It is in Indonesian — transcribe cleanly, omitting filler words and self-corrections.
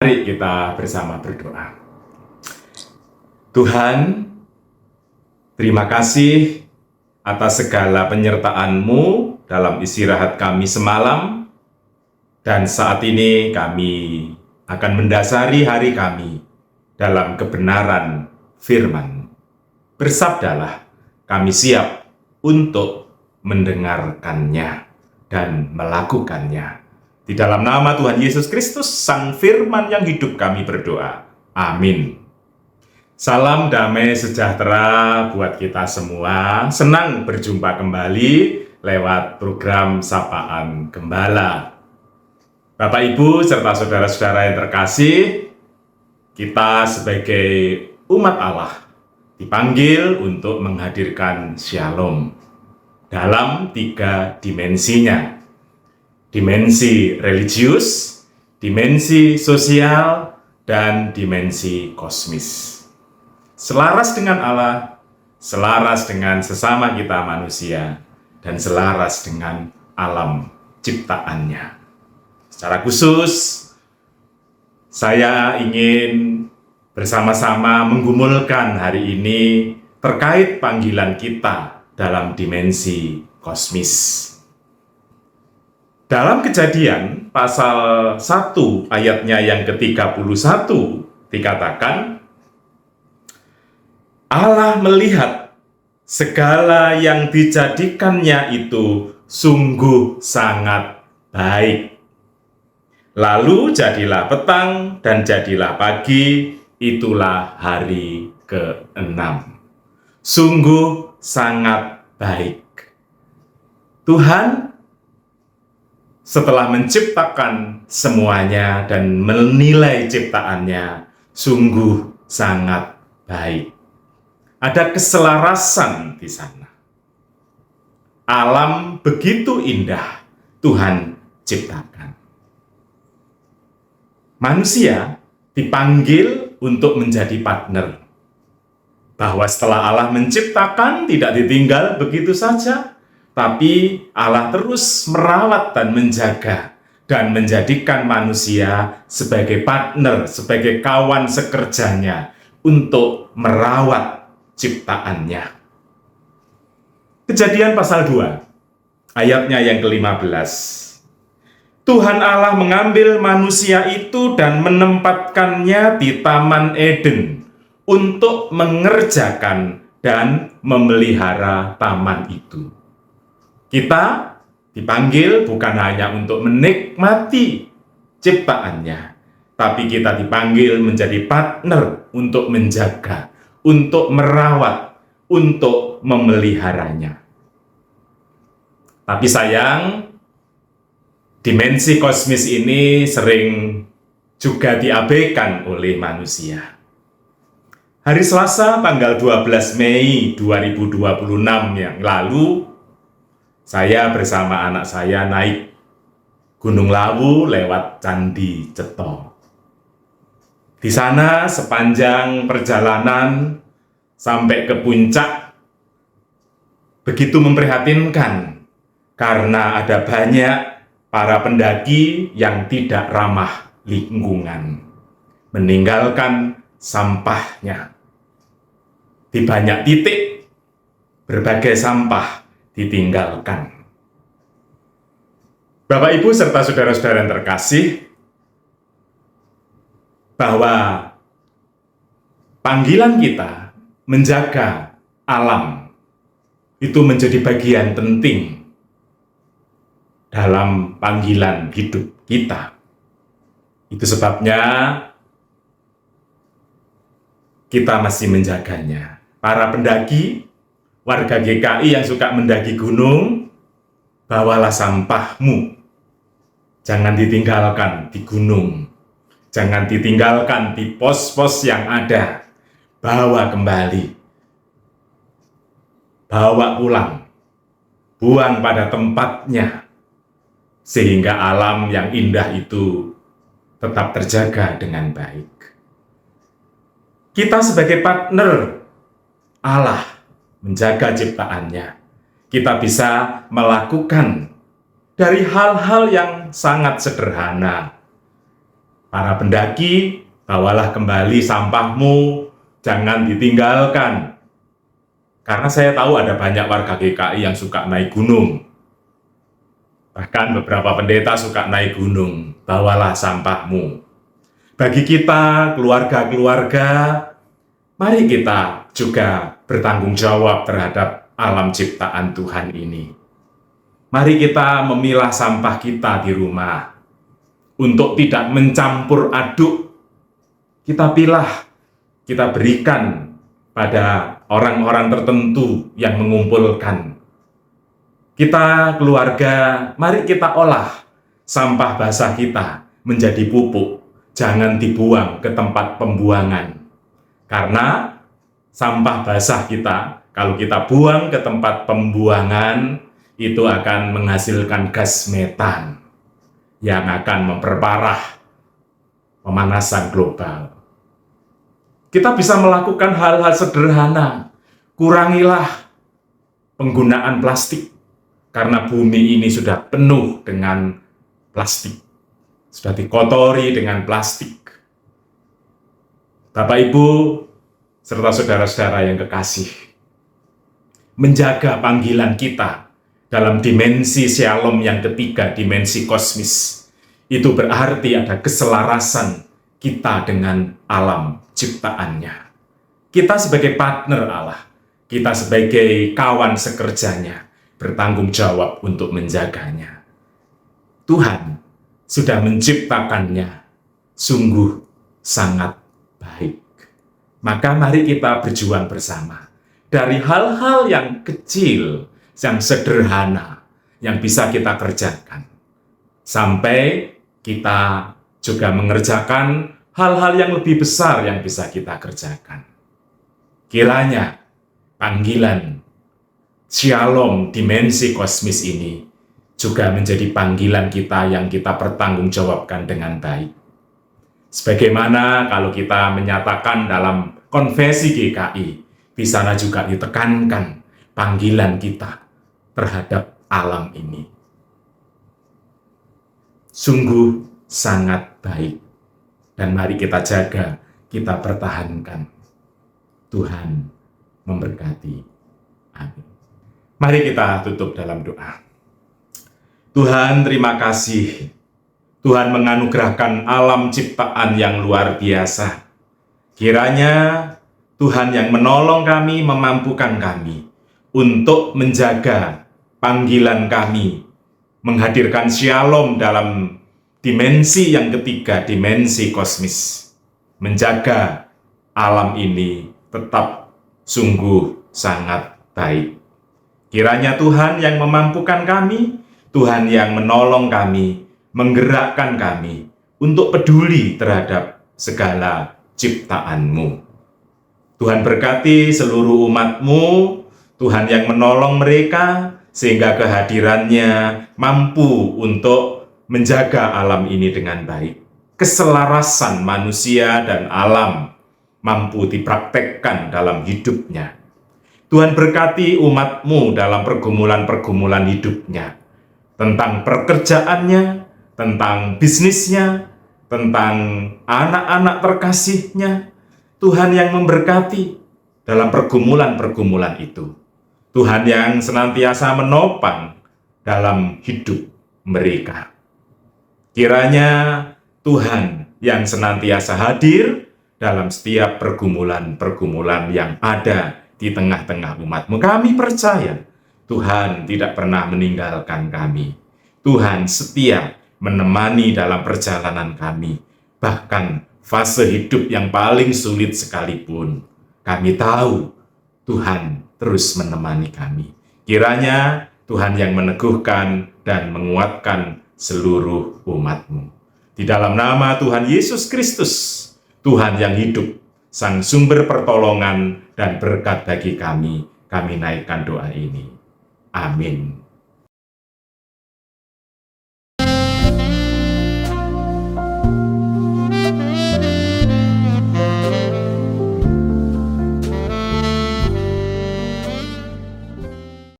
Mari kita bersama berdoa. Tuhan, terima kasih atas segala penyertaan-Mu dalam istirahat kami semalam, dan saat ini kami akan mendasari hari kami dalam kebenaran firman. Bersabdalah, kami siap untuk mendengarkannya dan melakukannya. Di dalam nama Tuhan Yesus Kristus, Sang Firman yang hidup, kami berdoa. Amin. Salam damai sejahtera buat kita semua. Senang berjumpa kembali lewat program Sapaan Gembala. Bapak, Ibu, serta saudara-saudara yang terkasih, kita sebagai umat Allah dipanggil untuk menghadirkan Shalom dalam 3 dimensinya. Dimensi religius, dimensi sosial, dan dimensi kosmis. Selaras dengan Allah, selaras dengan sesama kita manusia, dan selaras dengan alam ciptaannya. Secara khusus, saya ingin bersama-sama menggumulkan hari ini terkait panggilan kita dalam dimensi kosmis. Dalam Kejadian pasal 1 ayatnya yang ke-31 dikatakan, Allah melihat segala yang dijadikannya itu sungguh sangat baik. Lalu jadilah petang dan jadilah pagi, itulah hari ke-6. Sungguh sangat baik. Tuhan setelah menciptakan semuanya dan menilai ciptaannya sungguh sangat baik. Ada keselarasan di sana. Alam begitu indah Tuhan ciptakan. Manusia dipanggil untuk menjadi partner. Bahwa setelah Allah menciptakan tidak ditinggal begitu saja, tapi Allah terus merawat dan menjaga dan menjadikan manusia sebagai partner, sebagai kawan sekerjanya untuk merawat ciptaannya. Kejadian pasal 2, ayatnya yang ke-15. Tuhan Allah mengambil manusia itu dan menempatkannya di Taman Eden untuk mengerjakan dan memelihara taman itu. Kita dipanggil bukan hanya untuk menikmati ciptaannya, tapi kita dipanggil menjadi partner untuk menjaga, untuk merawat, untuk memeliharanya. Tapi sayang, dimensi kosmis ini sering juga diabaikan oleh manusia. Hari Selasa tanggal 12 Mei 2026 yang lalu, saya bersama anak saya naik Gunung Lawu lewat Candi Ceto. Di sana sepanjang perjalanan sampai ke puncak begitu memprihatinkan karena ada banyak para pendaki yang tidak ramah lingkungan, meninggalkan sampahnya. Di banyak titik berbagai sampah ditinggalkan. Bapak, Ibu, serta saudara-saudara yang terkasih, bahwa panggilan kita menjaga alam itu menjadi bagian penting dalam panggilan hidup kita. Itu sebabnya kita masih menjaganya. Para pendaki, warga GKI yang suka mendaki gunung, bawalah sampahmu. Jangan ditinggalkan di gunung. Jangan ditinggalkan di pos-pos yang ada. Bawa kembali. Bawa pulang. Buang pada tempatnya. Sehingga alam yang indah itu tetap terjaga dengan baik. Kita sebagai partner Allah menjaga ciptaannya. Kita bisa melakukan dari hal-hal yang sangat sederhana. Para pendaki, bawalah kembali sampahmu, jangan ditinggalkan. Karena saya tahu ada banyak warga GKI yang suka naik gunung. Bahkan beberapa pendeta suka naik gunung. Bawalah sampahmu. Bagi kita, keluarga-keluarga, mari kita juga bertanggung jawab terhadap alam ciptaan Tuhan ini. Mari kita memilah sampah kita di rumah. Untuk tidak mencampur aduk, kita pilah, kita berikan pada orang-orang tertentu yang mengumpulkan. Kita keluarga, mari kita olah sampah basah kita menjadi pupuk. Jangan dibuang ke tempat pembuangan. Karena sampah basah kita, kalau kita buang ke tempat pembuangan, itu akan menghasilkan gas metan yang akan memperparah pemanasan global. Kita bisa melakukan hal-hal sederhana. Kurangilah penggunaan plastik, karena bumi ini sudah penuh dengan plastik. Sudah dikotori dengan plastik. Bapak, Ibu, serta saudara-saudara yang kekasih, menjaga panggilan kita dalam dimensi shalom yang ketiga, dimensi kosmis, itu berarti ada keselarasan kita dengan alam ciptaannya. Kita sebagai partner Allah, kita sebagai kawan sekerjanya, bertanggung jawab untuk menjaganya. Tuhan sudah menciptakannya sungguh sangat baik. Maka mari kita berjuang bersama. Dari hal-hal yang kecil, yang sederhana, yang bisa kita kerjakan. Sampai kita juga mengerjakan hal-hal yang lebih besar yang bisa kita kerjakan. Kiranya panggilan shalom dimensi kosmis ini juga menjadi panggilan kita yang kita pertanggungjawabkan dengan baik. Sebagaimana kalau kita menyatakan dalam konfesi GKI, di sana juga ditekankan panggilan kita terhadap alam ini. Sungguh sangat baik. Dan mari kita jaga, kita pertahankan. Tuhan memberkati. Amin. Mari kita tutup dalam doa. Tuhan, terima kasih. Tuhan menganugerahkan alam ciptaan yang luar biasa. Kiranya Tuhan yang menolong kami, memampukan kami untuk menjaga panggilan kami, menghadirkan shalom dalam dimensi yang ketiga, dimensi kosmis. Menjaga alam ini tetap sungguh sangat baik. Kiranya Tuhan yang memampukan kami, Tuhan yang menolong kami, menggerakkan kami untuk peduli terhadap segala ciptaan-Mu. Tuhan berkati seluruh umat-Mu, Tuhan yang menolong mereka, sehingga kehadirannya mampu untuk menjaga alam ini dengan baik. Keselarasan manusia dan alam mampu dipraktekkan dalam hidupnya. Tuhan berkati umat-Mu dalam pergumulan-pergumulan hidupnya. Tentang pekerjaannya, tentang bisnisnya, tentang anak-anak terkasihnya. Tuhan yang memberkati dalam pergumulan-pergumulan itu. Tuhan yang senantiasa menopang dalam hidup mereka. Kiranya Tuhan yang senantiasa hadir dalam setiap pergumulan-pergumulan yang ada di tengah-tengah umat-Mu. Kami percaya Tuhan tidak pernah meninggalkan kami. Tuhan setia menemani dalam perjalanan kami. Bahkan fase hidup yang paling sulit sekalipun, kami tahu Tuhan terus menemani kami. Kiranya Tuhan yang meneguhkan dan menguatkan seluruh umat-Mu. Di dalam nama Tuhan Yesus Kristus, Tuhan yang hidup, Sang sumber pertolongan dan berkat bagi kami naikkan doa ini. Amin.